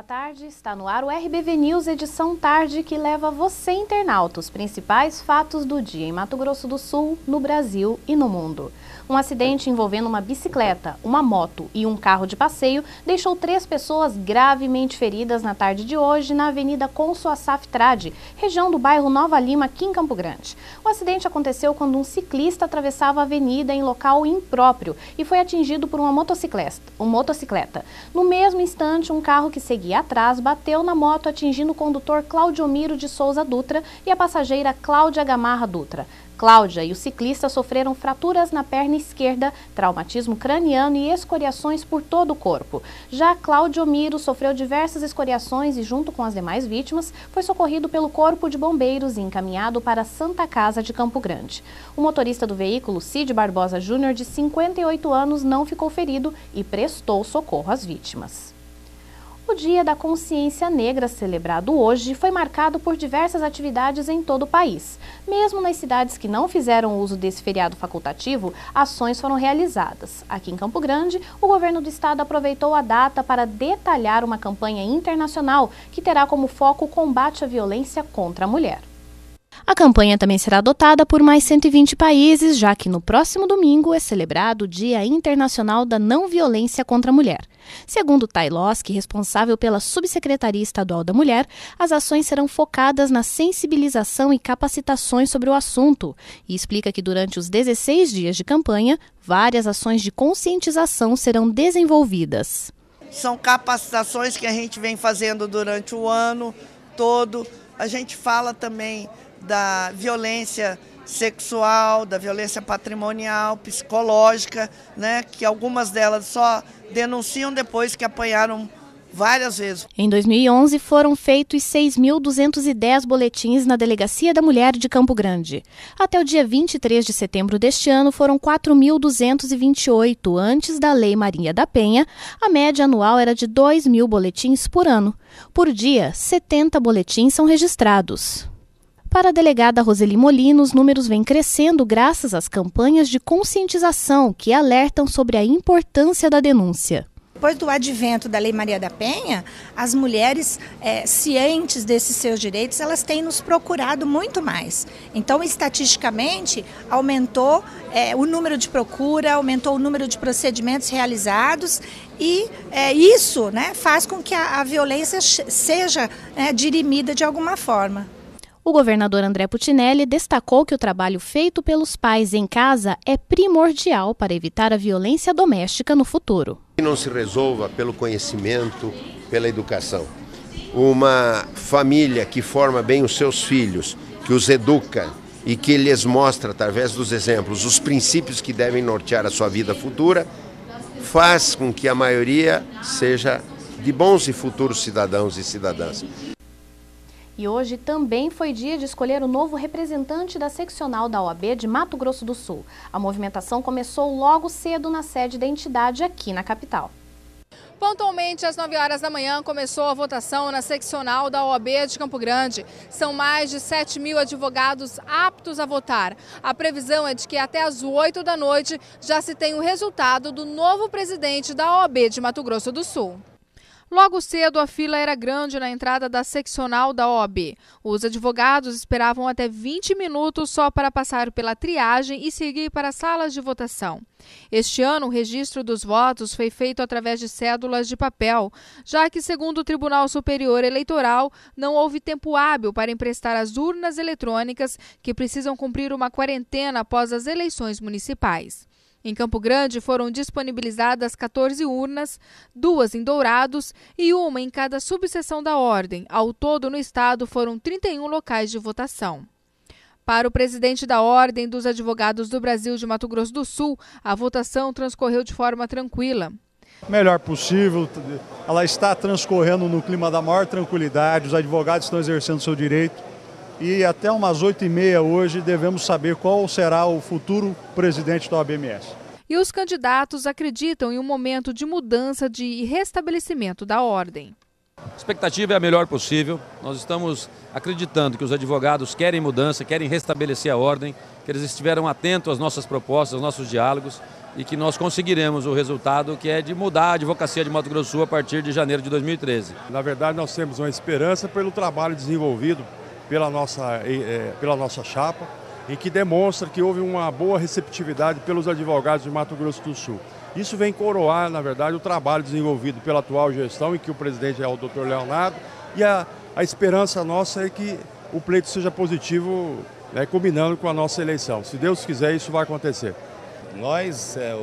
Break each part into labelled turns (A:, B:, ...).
A: tarde, está no ar o RBV News edição tarde que leva você, internauta, os principais fatos do dia em Mato Grosso do Sul, no Brasil e no mundo. Um acidente envolvendo uma bicicleta, uma moto e um carro de passeio deixou 3 pessoas gravemente feridas na tarde de hoje na Avenida Consul Assaf Trade, região do bairro Nova Lima, aqui em Campo Grande. O acidente aconteceu quando um ciclista atravessava a avenida em local impróprio e foi atingido por uma motocicleta. No mesmo instante, um carro que seguia atrás bateu na moto, atingindo o condutor Claudiomiro de Souza Dutra e a passageira Cláudia Gamarra Dutra. Cláudia e o ciclista sofreram fraturas na perna esquerda, traumatismo craniano e escoriações por todo o corpo. Já Claudiomiro sofreu diversas escoriações e, junto com as demais vítimas, foi socorrido pelo Corpo de Bombeiros e encaminhado para a Santa Casa de Campo Grande. O motorista do veículo, Cid Barbosa Júnior, de 58 anos, não ficou ferido e prestou socorro às vítimas. O Dia da Consciência Negra, celebrado hoje, foi marcado por diversas atividades em todo o país. Mesmo nas cidades que não fizeram uso desse feriado facultativo, ações foram realizadas. Aqui em Campo Grande, o governo do estado aproveitou a data para detalhar uma campanha internacional que terá como foco o combate à violência contra a mulher. A campanha também será adotada por mais 120 países, já que no próximo domingo é celebrado o Dia Internacional da Não Violência contra a Mulher. Segundo Tailoski, responsável pela Subsecretaria Estadual da Mulher, as ações serão focadas na sensibilização e capacitações sobre o assunto e explica que durante os 16 dias de campanha, várias ações de conscientização serão desenvolvidas.
B: São capacitações que a gente vem fazendo durante o ano todo. A gente fala também da violência sexual, da violência patrimonial, psicológica, né, que algumas delas só denunciam depois que apanharam várias vezes.
A: Em 2011, foram feitos 6.210 boletins na Delegacia da Mulher de Campo Grande. Até o dia 23 de setembro deste ano, foram 4.228. Antes da Lei Maria da Penha, a média anual era de 2.000 boletins por ano. Por dia, 70 boletins são registrados. Para a delegada Roseli Molina, os números vêm crescendo graças às campanhas de conscientização que alertam sobre a importância da denúncia.
C: Depois do advento da Lei Maria da Penha, as mulheres cientes desses seus direitos, elas têm nos procurado muito mais. Então, estatisticamente, aumentou o número de procura, aumentou o número de procedimentos realizados e isso, né, faz com que a violência seja dirimida de alguma forma.
A: O governador André Putinelli destacou que o trabalho feito pelos pais em casa é primordial para evitar a violência doméstica no futuro.
D: Que não se resolva pelo conhecimento, pela educação. Uma família que forma bem os seus filhos, que os educa e que lhes mostra, através dos exemplos, os princípios que devem nortear a sua vida futura, faz com que a maioria seja de bons e futuros cidadãos e cidadãs.
A: E hoje também foi dia de escolher o novo representante da seccional da OAB de Mato Grosso do Sul. A movimentação começou logo cedo na sede da entidade aqui na capital.
E: Pontualmente às 9 horas da manhã começou a votação na seccional da OAB de Campo Grande. São mais de 7.000 advogados aptos a votar. A previsão é de que até às 8 da noite já se tenha o resultado do novo presidente da OAB de Mato Grosso do Sul. Logo cedo, a fila era grande na entrada da seccional da OAB. Os advogados esperavam até 20 minutos só para passar pela triagem e seguir para as salas de votação. Este ano, o registro dos votos foi feito através de cédulas de papel, já que, segundo o Tribunal Superior Eleitoral, não houve tempo hábil para emprestar as urnas eletrônicas que precisam cumprir uma quarentena após as eleições municipais. Em Campo Grande foram disponibilizadas 14 urnas, 2 em Dourados e 1 em cada subseção da ordem. Ao todo, no estado, foram 31 locais de votação. Para o presidente da Ordem dos Advogados do Brasil de Mato Grosso do Sul, a votação transcorreu de forma tranquila.
F: Melhor possível, ela está transcorrendo no clima da maior tranquilidade, os advogados estão exercendo seu direito. E até umas 8h30 hoje devemos saber qual será o futuro presidente da OABMS.
E: E os candidatos acreditam em um momento de mudança e restabelecimento da ordem.
G: A expectativa é a melhor possível. Nós estamos acreditando que os advogados querem mudança, querem restabelecer a ordem, que eles estiveram atentos às nossas propostas, aos nossos diálogos. e que nós conseguiremos o resultado que é de mudar a advocacia de Mato Grosso do Sul a partir de janeiro de 2013.
H: Na verdade, nós temos uma esperança pelo trabalho desenvolvido pela nossa chapa, e que demonstra que houve uma boa receptividade pelos advogados de Mato Grosso do Sul. Isso vem coroar, na verdade, o trabalho desenvolvido pela atual gestão, em que o presidente é o Dr. Leonardo, e a esperança nossa é que o pleito seja positivo, combinando com a nossa eleição. Se Deus quiser, isso vai acontecer.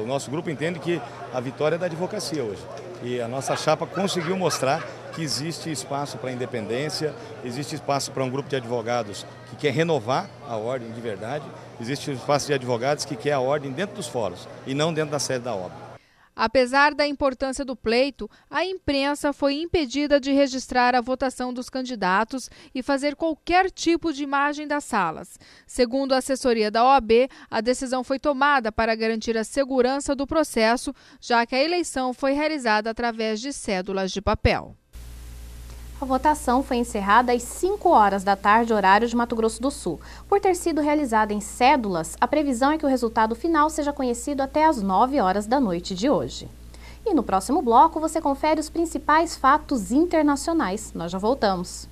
I: O nosso grupo entende que a vitória é da advocacia hoje. E a nossa chapa conseguiu mostrar que existe espaço para a independência, existe espaço para um grupo de advogados que quer renovar a ordem de verdade, existe espaço de advogados que quer a ordem dentro dos fóruns e não dentro da sede da obra.
E: Apesar da importância do pleito, a imprensa foi impedida de registrar a votação dos candidatos e fazer qualquer tipo de imagem das salas. Segundo a assessoria da OAB, a decisão foi tomada para garantir a segurança do processo, já que a eleição foi realizada através de cédulas de papel.
A: A votação foi encerrada às 5 horas da tarde, horário de Mato Grosso do Sul. Por ter sido realizada em cédulas, a previsão é que o resultado final seja conhecido até às 9 horas da noite de hoje. E no próximo bloco você confere os principais fatos internacionais. Nós já voltamos.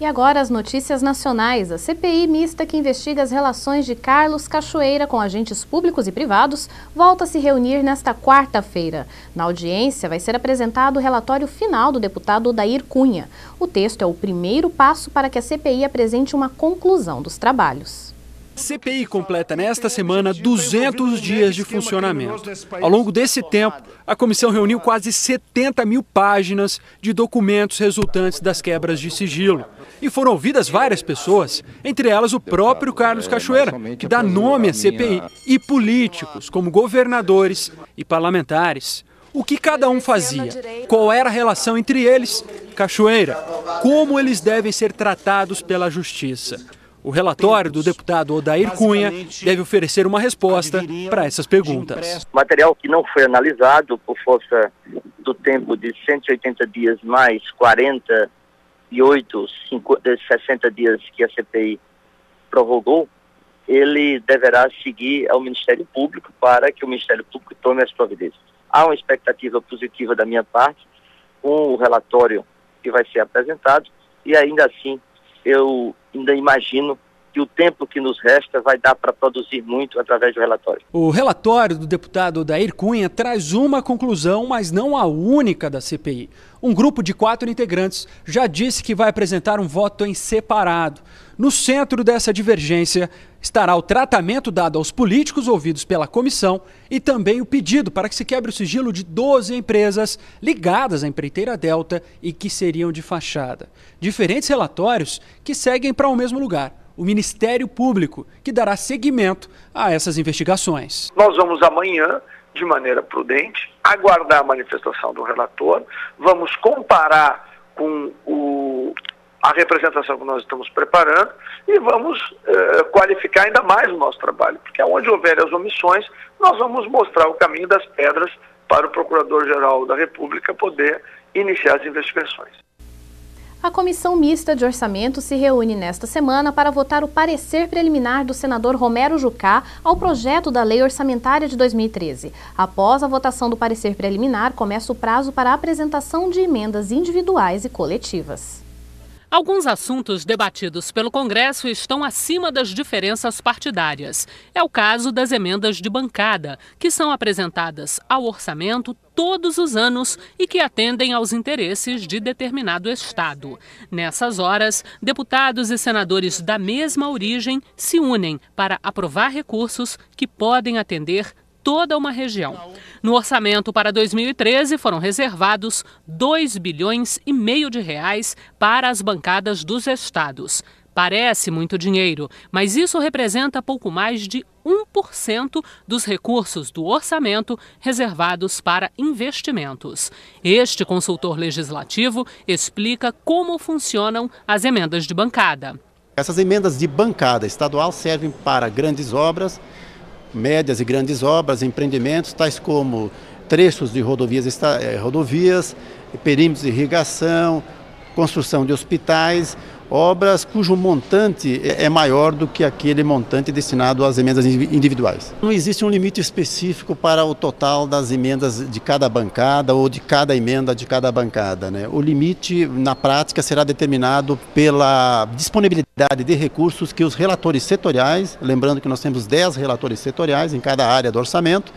A: E agora as notícias nacionais. A CPI mista que investiga as relações de Carlos Cachoeira com agentes públicos e privados volta a se reunir nesta quarta-feira. Na audiência vai ser apresentado o relatório final do deputado Odair Cunha. O texto é o primeiro passo para que a CPI apresente uma conclusão dos trabalhos.
J: CPI completa nesta semana 200 dias de funcionamento. Ao longo desse tempo, a comissão reuniu quase 70 mil páginas de documentos resultantes das quebras de sigilo. E foram ouvidas várias pessoas, entre elas o próprio Carlos Cachoeira, que dá nome à CPI, e políticos, como governadores e parlamentares. O que cada um fazia? Qual era a relação entre eles? Cachoeira, como eles devem ser tratados pela justiça? O relatório do deputado Odair Cunha deve oferecer uma resposta para essas perguntas.
K: Material que não foi analisado por força do tempo de 180 dias mais 48, 60 dias que a CPI prorrogou, ele deverá seguir ao Ministério Público para que o Ministério Público tome as providências. Há uma expectativa positiva da minha parte com o relatório que vai ser apresentado e ainda assim eu ainda imagino que o tempo que nos resta vai dar para produzir muito através do relatório.
J: O relatório do deputado Odair Cunha traz uma conclusão, mas não a única da CPI. Um grupo de 4 integrantes já disse que vai apresentar um voto em separado. No centro dessa divergência estará o tratamento dado aos políticos ouvidos pela comissão e também o pedido para que se quebre o sigilo de 12 empresas ligadas à empreiteira Delta e que seriam de fachada. Diferentes relatórios que seguem para o mesmo lugar. O Ministério Público, que dará seguimento a essas investigações.
L: Nós vamos amanhã, de maneira prudente, aguardar a manifestação do relator, vamos comparar com a representação que nós estamos preparando e vamos qualificar ainda mais o nosso trabalho, porque onde houver as omissões, nós vamos mostrar o caminho das pedras para o Procurador-Geral da República poder iniciar as investigações.
A: A Comissão Mista de Orçamento se reúne nesta semana para votar o parecer preliminar do senador Romero Jucá ao projeto da Lei Orçamentária de 2013. Após a votação do parecer preliminar, começa o prazo para a apresentação de emendas individuais e coletivas.
M: Alguns assuntos debatidos pelo Congresso estão acima das diferenças partidárias. É o caso das emendas de bancada, que são apresentadas ao orçamento todos os anos e que atendem aos interesses de determinado estado. Nessas horas, deputados e senadores da mesma origem se unem para aprovar recursos que podem atender toda uma região. No orçamento para 2013 foram reservados R$2,5 bilhões de reais para as bancadas dos estados. Parece muito dinheiro, mas isso representa pouco mais de 1% dos recursos do orçamento reservados para investimentos. Este consultor legislativo explica como funcionam as emendas de bancada.
N: Essas emendas de bancada estadual servem para grandes obras, médias e grandes obras, empreendimentos, tais como trechos de rodovias, perímetros de irrigação, construção de hospitais, obras cujo montante é maior do que aquele montante destinado às emendas individuais. Não existe um limite específico para o total das emendas de cada bancada ou de cada emenda de cada bancada, né? O limite, na prática, será determinado pela disponibilidade de recursos que os relatores setoriais, lembrando que nós temos 10 relatores setoriais em cada área do orçamento,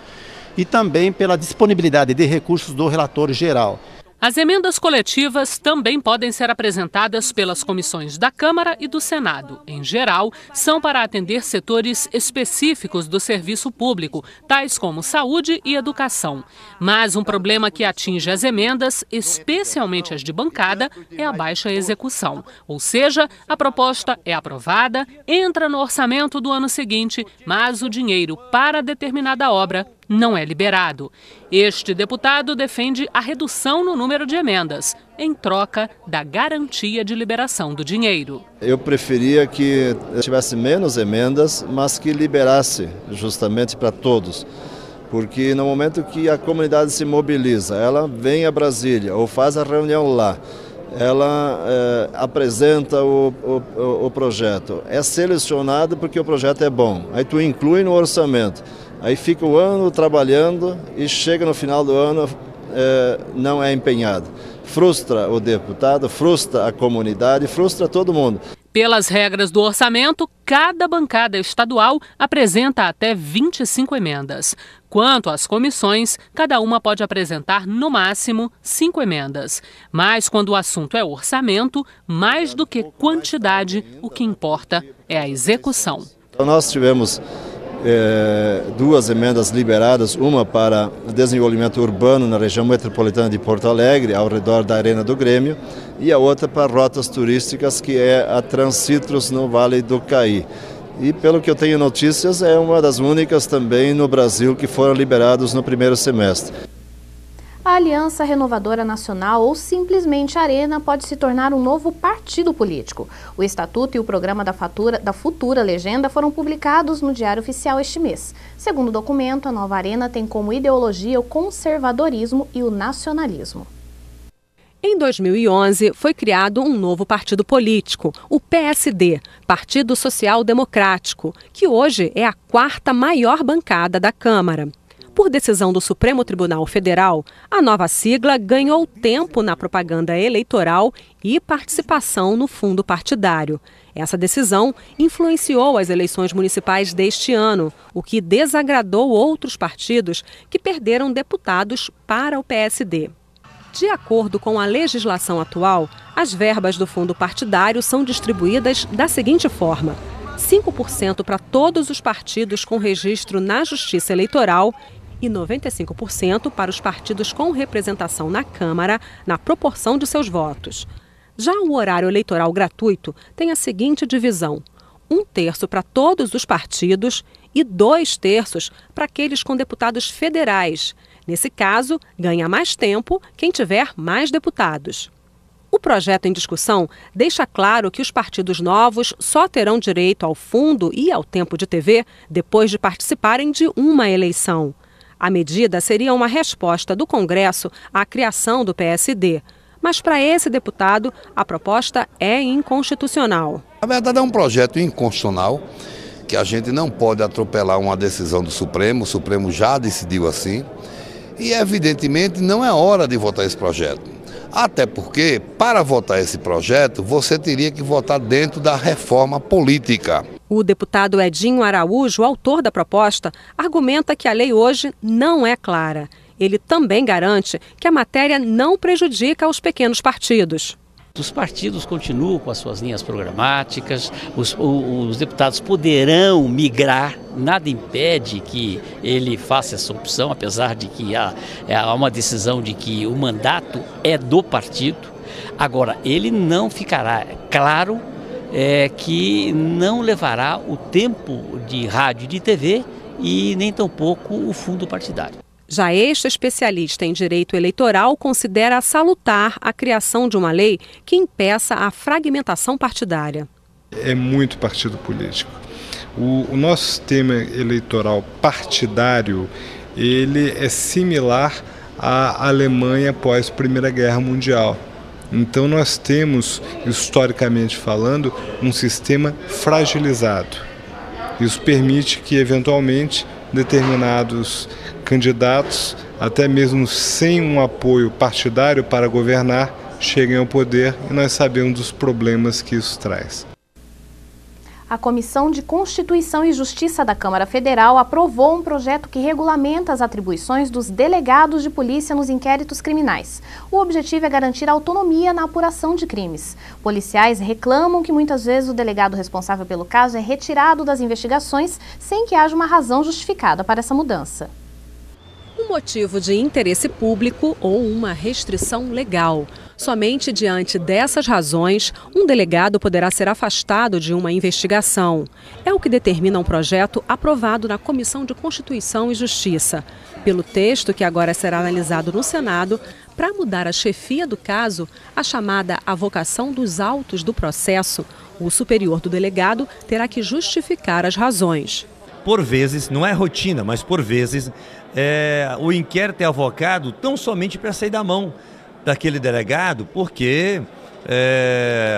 N: e também pela disponibilidade de recursos do relator geral.
M: As emendas coletivas também podem ser apresentadas pelas comissões da Câmara e do Senado. Em geral, são para atender setores específicos do serviço público, tais como saúde e educação. Mas um problema que atinge as emendas, especialmente as de bancada, é a baixa execução. Ou seja, a proposta é aprovada, entra no orçamento do ano seguinte, mas o dinheiro para determinada obra não é liberado. Este deputado defende a redução no número de emendas, em troca da garantia de liberação do dinheiro.
O: Eu preferia que tivesse menos emendas, mas que liberasse justamente para todos. Porque no momento que a comunidade se mobiliza, ela vem a Brasília ou faz a reunião lá, ela apresenta o projeto, é selecionado porque o projeto é bom, aí tu inclui no orçamento. Aí fica o ano trabalhando e chega no final do ano, não é empenhado. Frustra o deputado, frustra a comunidade, frustra todo mundo.
M: Pelas regras do orçamento, cada bancada estadual apresenta até 25 emendas. Quanto às comissões, cada uma pode apresentar no máximo 5 emendas. Mas quando o assunto é orçamento, mais do que quantidade, o que importa é a execução.
O: Então nós tivemos 2 emendas liberadas, uma para desenvolvimento urbano na região metropolitana de Porto Alegre, ao redor da Arena do Grêmio, e a outra para rotas turísticas, que é a Transitros no Vale do Caí. E pelo que eu tenho notícias, é uma das únicas também no Brasil que foram liberados no primeiro semestre.
A: A Aliança Renovadora Nacional, ou simplesmente Arena, pode se tornar um novo partido político. O Estatuto e o Programa da Futura Legenda foram publicados no Diário Oficial este mês. Segundo o documento, a nova Arena tem como ideologia o conservadorismo e o nacionalismo.
P: Em 2011, foi criado um novo partido político, o PSD, Partido Social Democrático, que hoje é a 4ª maior bancada da Câmara. Por decisão do Supremo Tribunal Federal, a nova sigla ganhou tempo na propaganda eleitoral e participação no fundo partidário. Essa decisão influenciou as eleições municipais deste ano, o que desagradou outros partidos que perderam deputados para o PSD. De acordo com a legislação atual, as verbas do fundo partidário são distribuídas da seguinte forma: 5% para todos os partidos com registro na Justiça Eleitoral e 95% para os partidos com representação na Câmara, na proporção de seus votos. Já o horário eleitoral gratuito tem a seguinte divisão: 1/3 para todos os partidos e 2/3 para aqueles com deputados federais. Nesse caso, ganha mais tempo quem tiver mais deputados. O projeto em discussão deixa claro que os partidos novos só terão direito ao fundo e ao tempo de TV depois de participarem de uma eleição. A medida seria uma resposta do Congresso à criação do PSD. Mas para esse deputado, a proposta é inconstitucional.
Q: Na verdade, é um projeto inconstitucional, que a gente não pode atropelar uma decisão do Supremo. O Supremo já decidiu assim. E, evidentemente, não é hora de votar esse projeto. Até porque, para votar esse projeto, você teria que votar dentro da reforma política.
P: O deputado Edinho Araújo, autor da proposta, argumenta que a lei hoje não é clara. Ele também garante que a matéria não prejudica os pequenos partidos.
R: Os partidos continuam com as suas linhas programáticas, os deputados poderão migrar, nada impede que ele faça essa opção, apesar de que há uma decisão de que o mandato é do partido. Agora, ele não ficará claro que não levará o tempo de rádio e de TV e nem tampouco o fundo partidário.
P: Já este especialista em direito eleitoral considera salutar a criação de uma lei que impeça a fragmentação partidária.
S: É muito partido político. O nosso sistema eleitoral partidário, ele é similar à Alemanha após a Primeira Guerra Mundial. Então nós temos, historicamente falando, um sistema fragilizado. Isso permite que, eventualmente, determinados candidatos, até mesmo sem um apoio partidário para governar, cheguem ao poder, e nós sabemos dos problemas que isso traz.
A: A Comissão de Constituição e Justiça da Câmara Federal aprovou um projeto que regulamenta as atribuições dos delegados de polícia nos inquéritos criminais. O objetivo é garantir autonomia na apuração de crimes. Policiais reclamam que muitas vezes o delegado responsável pelo caso é retirado das investigações sem que haja uma razão justificada para essa mudança.
P: Um motivo de interesse público ou uma restrição legal. Somente diante dessas razões, um delegado poderá ser afastado de uma investigação. É o que determina um projeto aprovado na Comissão de Constituição e Justiça. Pelo texto que agora será analisado no Senado, para mudar a chefia do caso, a chamada avocação dos autos do processo, o superior do delegado terá que justificar as razões.
T: Por vezes, não é rotina, mas por vezes, o inquérito é avocado tão somente para sair da mão daquele delegado, porque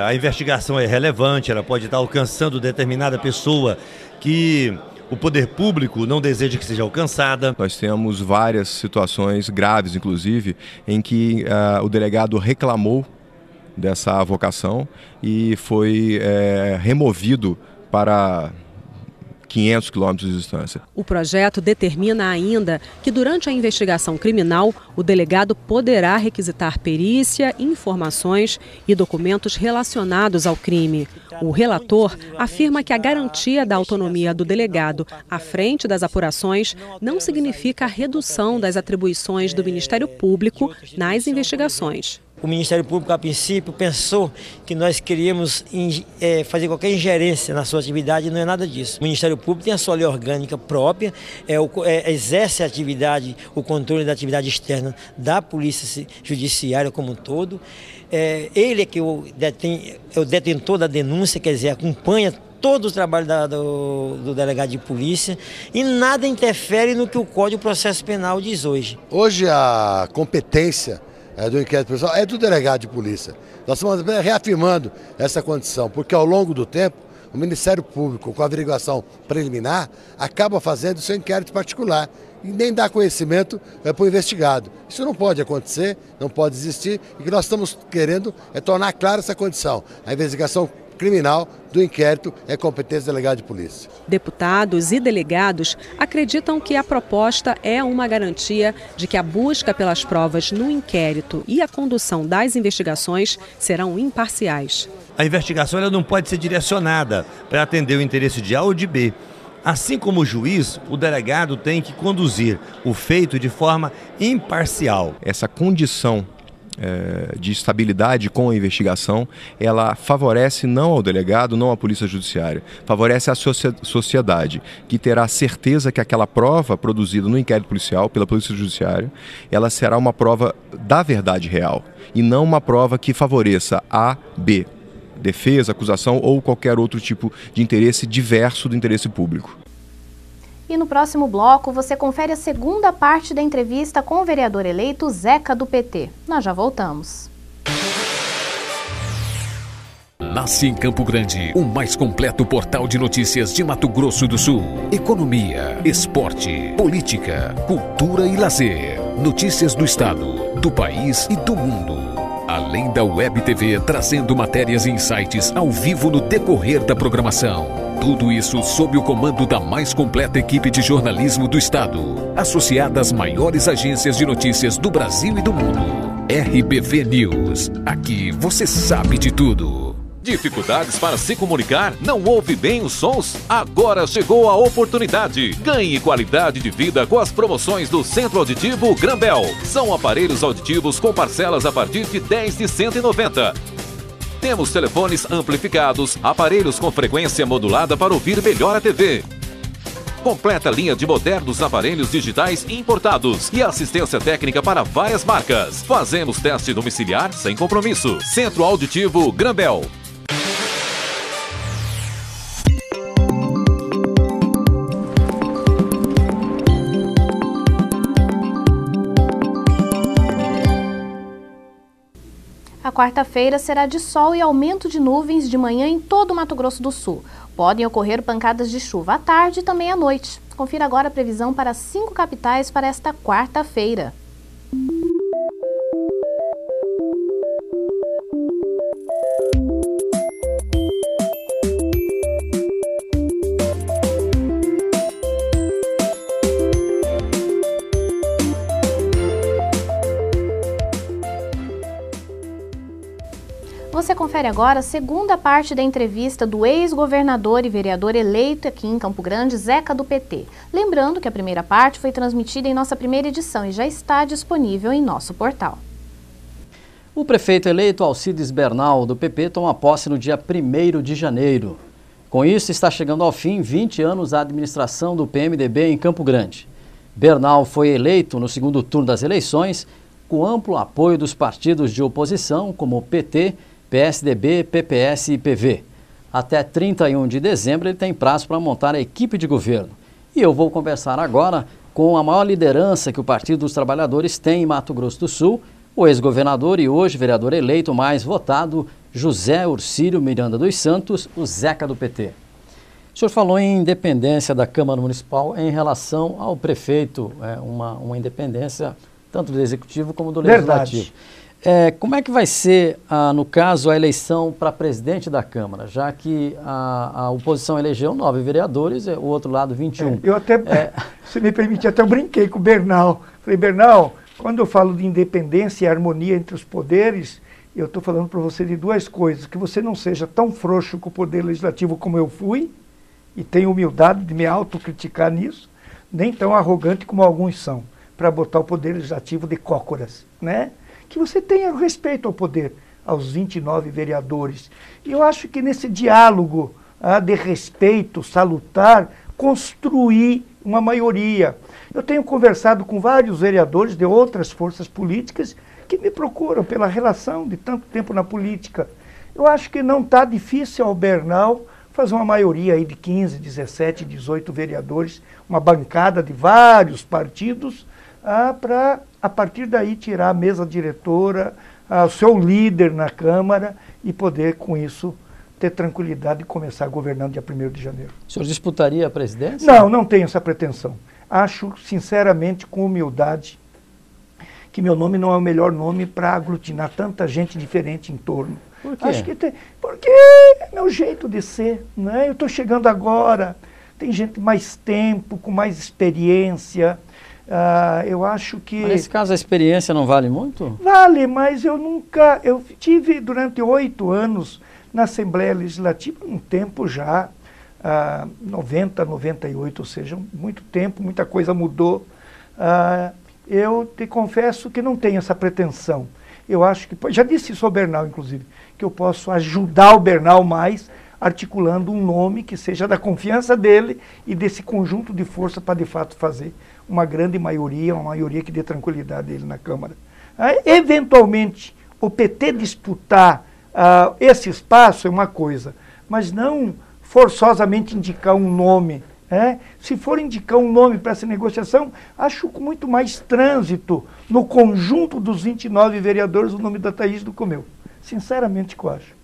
T: a investigação é relevante, ela pode estar alcançando determinada pessoa que o poder público não deseja que seja alcançada.
U: Nós temos várias situações graves, inclusive, em que o delegado reclamou dessa avocação e foi removido para 500 quilômetros de distância.
P: O projeto determina ainda que durante a investigação criminal, o delegado poderá requisitar perícia, informações e documentos relacionados ao crime. O relator afirma que a garantia da autonomia do delegado à frente das apurações não significa a redução das atribuições do Ministério Público nas investigações.
V: O Ministério Público, a princípio, pensou que nós queríamos fazer qualquer ingerência na sua atividade, e não é nada disso. O Ministério Público tem a sua lei orgânica própria, exerce a atividade, o controle da atividade externa da Polícia Judiciária como um todo. Ele é que é o detentor da denúncia, quer dizer, acompanha todo o trabalho do delegado de polícia e nada interfere no que o Código de Processo Penal diz hoje.
W: Hoje a competência do inquérito policial é do delegado de polícia. Nós estamos reafirmando essa condição, porque ao longo do tempo, o Ministério Público, com a averiguação preliminar, acaba fazendo o seu inquérito particular e nem dá conhecimento para o investigado. Isso não pode acontecer, não pode existir, e o que nós estamos querendo é tornar clara essa condição. A investigação criminal do inquérito é competência do delegado de polícia.
P: Deputados e delegados acreditam que a proposta é uma garantia de que a busca pelas provas no inquérito e a condução das investigações serão imparciais.
T: A investigação ela não pode ser direcionada para atender o interesse de A ou de B. Assim como o juiz, o delegado tem que conduzir o feito de forma imparcial.
U: Essa condição de estabilidade com a investigação, ela favorece não ao delegado, não à Polícia Judiciária, favorece a sociedade, que terá certeza que aquela prova produzida no inquérito policial pela Polícia Judiciária, ela será uma prova da verdade real e não uma prova que favoreça A, B, defesa, acusação ou qualquer outro tipo de interesse diverso do interesse público.
A: E no próximo bloco, você confere a segunda parte da entrevista com o vereador eleito Zeca do PT. Nós já voltamos.
X: Nasce em Campo Grande, o mais completo portal de notícias de Mato Grosso do Sul. Economia, esporte, política, cultura e lazer. Notícias do estado, do país e do mundo. Além da Web TV trazendo matérias e insights ao vivo no decorrer da programação. Tudo isso sob o comando da mais completa equipe de jornalismo do estado, associada às maiores agências de notícias do Brasil e do mundo. RBV News. Aqui você sabe de tudo.
B: Dificuldades para se comunicar? Não ouve bem os sons? Agora chegou a oportunidade. Ganhe qualidade de vida com as promoções do Centro Auditivo Grambel. São aparelhos auditivos com parcelas a partir de 10 de 190. Temos telefones amplificados, aparelhos com frequência modulada para ouvir melhor a TV. Completa linha de modernos aparelhos digitais importados e assistência técnica para várias marcas. Fazemos teste domiciliar sem compromisso. Centro Auditivo Grambel.
A: A quarta-feira será de sol e aumento de nuvens de manhã em todo o Mato Grosso do Sul. Podem ocorrer pancadas de chuva à tarde e também à noite. Confira agora a previsão para 5 capitais para esta quarta-feira. Você confere agora a segunda parte da entrevista do ex-governador e vereador eleito aqui em Campo Grande, Zeca do PT. Lembrando que a primeira parte foi transmitida em nossa primeira edição e já está disponível em nosso portal.
C: O prefeito eleito Alcides Bernal, do PP, toma posse no dia 1º de janeiro. Com isso, está chegando ao fim 20 anos a administração do PMDB em Campo Grande. Bernal foi eleito no segundo turno das eleições, com amplo apoio dos partidos de oposição, como o PT, PSDB, PPS e PV. Até 31 de dezembro ele tem prazo para montar a equipe de governo. E eu vou conversar agora com a maior liderança que o Partido dos Trabalhadores tem em Mato Grosso do Sul, o ex-governador e hoje vereador eleito mais votado, José Urcílio Miranda dos Santos, o Zeca do PT. O senhor falou em independência da Câmara Municipal em relação ao prefeito, uma independência tanto do Executivo como do Legislativo. Como é que vai ser, no caso, a eleição para presidente da Câmara, já que a oposição elegeu 9 vereadores, o outro lado 21.
D: Eu até, se me permite, até eu brinquei com o Bernal. Falei, Bernal, quando eu falo de independência e harmonia entre os poderes, eu estou falando para você de duas coisas, que você não seja tão frouxo com o poder legislativo como eu fui, e tenho humildade de me autocriticar nisso, nem tão arrogante como alguns são, para botar o poder legislativo de cócoras, né? Que você tenha respeito ao poder, aos 29 vereadores. E eu acho que nesse diálogo de respeito salutar, construir uma maioria. Eu tenho conversado com vários vereadores de outras forças políticas que me procuram pela relação de tanto tempo na política. Eu acho que não está difícil ao Bernal fazer uma maioria aí de 15, 17, 18 vereadores, uma bancada de vários partidos, para, a partir daí, tirar a mesa diretora, o seu líder na Câmara e poder, com isso, ter tranquilidade de começar governando dia 1º de janeiro.
C: O senhor disputaria a presidência?
D: Não, não tenho essa pretensão. Acho, sinceramente, com humildade, que meu nome não é o melhor nome para aglutinar tanta gente diferente em torno.
C: Por quê?
D: Acho que porque é meu jeito de ser, né? Eu estou chegando agora, tem gente mais tempo, com mais experiência. Eu acho que...
C: Mas nesse caso a experiência não vale muito?
D: Vale, mas eu tive durante 8 anos na Assembleia Legislativa, um tempo já, 90, 98, ou seja, muito tempo, muita coisa mudou. Eu te confesso que não tenho essa pretensão. Eu acho que, já disse isso ao Bernal, inclusive, que eu posso ajudar o Bernal mais, articulando um nome que seja da confiança dele e desse conjunto de força para, de fato, fazer uma grande maioria, uma maioria que dê tranquilidade a ele na Câmara. Eventualmente, o PT disputar esse espaço é uma coisa, mas não forçosamente indicar um nome. Se for indicar um nome para essa negociação, acho com muito mais trânsito no conjunto dos 29 vereadores o nome da Thaís do que o meu. Sinceramente, que eu acho.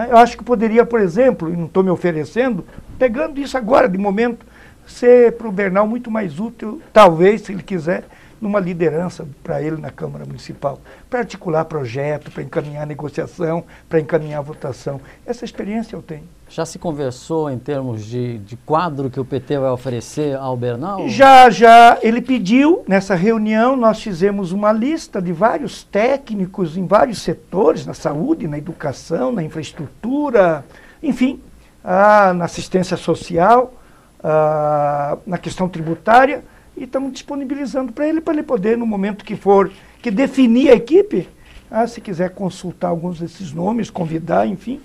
D: Eu acho que poderia, por exemplo, e não estou me oferecendo, pegando isso agora, de momento, ser para o Bernal muito mais útil, talvez, se ele quiser, numa liderança para ele na Câmara Municipal, para articular projeto, para encaminhar negociação, para encaminhar votação. Essa experiência eu tenho.
C: Já se conversou em termos de quadro que o PT vai oferecer ao Bernal?
D: Já. Ele pediu, nessa reunião, nós fizemos uma lista de vários técnicos em vários setores, na saúde, na educação, na infraestrutura, enfim, na assistência social, na questão tributária, e estamos disponibilizando para ele poder, no momento que for, que definir a equipe, se quiser consultar alguns desses nomes, convidar, enfim,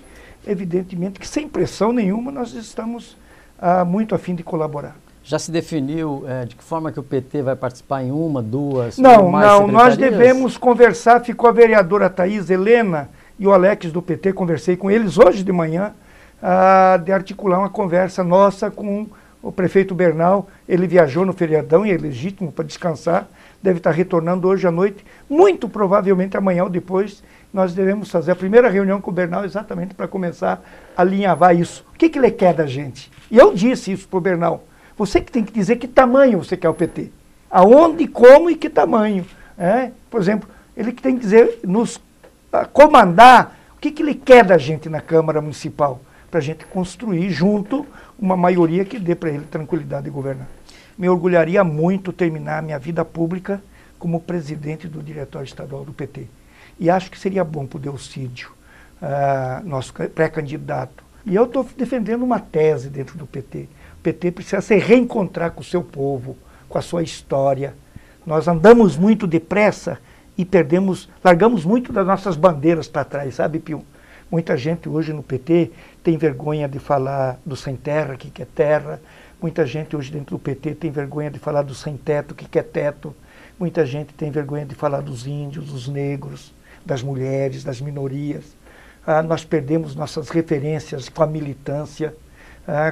D: evidentemente que sem pressão nenhuma nós estamos muito a fim de colaborar.
C: Já se definiu de que forma que o PT vai participar em uma, duas,
D: não, nós devemos conversar, ficou a vereadora Thaís Helena e o Alex do PT, conversei com eles hoje de manhã, de articular uma conversa nossa com o prefeito Bernal. Ele viajou no feriadão e é legítimo para descansar, deve estar retornando hoje à noite, muito provavelmente amanhã ou depois. Nós devemos fazer a primeira reunião com o Bernal exatamente para começar a alinhavar isso. O que ele quer da gente? E eu disse isso para o Bernal. Você que tem que dizer que tamanho você quer o PT. Aonde, como e que tamanho. Por exemplo, ele que tem que dizer, nos comandar o que ele quer da gente na Câmara Municipal, para a gente construir junto uma maioria que dê para ele tranquilidade de governar. Me orgulharia muito terminar a minha vida pública como presidente do Diretório Estadual do PT. E acho que seria bom para o Delcídio, nosso pré-candidato. E eu estou defendendo uma tese dentro do PT. O PT precisa se reencontrar com o seu povo, com a sua história. Nós andamos muito depressa e largamos muito das nossas bandeiras para trás, sabe, Pio? Muita gente hoje no PT tem vergonha de falar do sem terra, que quer terra. Muita gente hoje dentro do PT tem vergonha de falar do sem teto, que quer teto. Muita gente tem vergonha de falar dos índios, dos negros, das mulheres, das minorias. Nós perdemos nossas referências com a militância,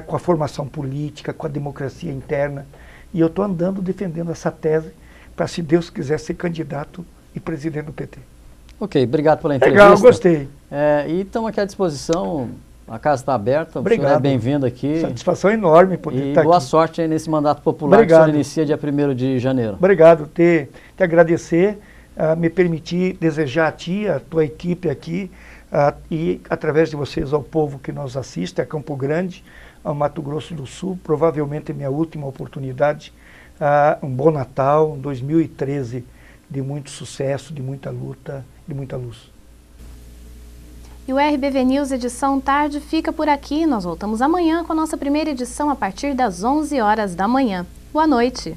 D: com a formação política, com a democracia interna. E eu estou andando defendendo essa tese para, se Deus quiser, ser candidato e presidente do PT.
C: Ok, obrigado pela entrevista.
D: Legal, gostei.
C: E estamos aqui à disposição, a casa está aberta,
D: obrigado.
C: O senhor é bem-vindo aqui.
D: Satisfação enorme poder estar aqui.
C: E boa sorte aí nesse mandato popular que o senhor inicia dia 1º de janeiro.
D: Obrigado, te agradecer, me permitir desejar a ti, a tua equipe aqui, e através de vocês ao povo que nos assiste, a Campo Grande, ao Mato Grosso do Sul, provavelmente minha última oportunidade, um bom Natal, um 2013 de muito sucesso, de muita luta, de muita luz.
A: E o RBV News edição tarde fica por aqui. Nós voltamos amanhã com a nossa primeira edição a partir das 11 horas da manhã. Boa noite.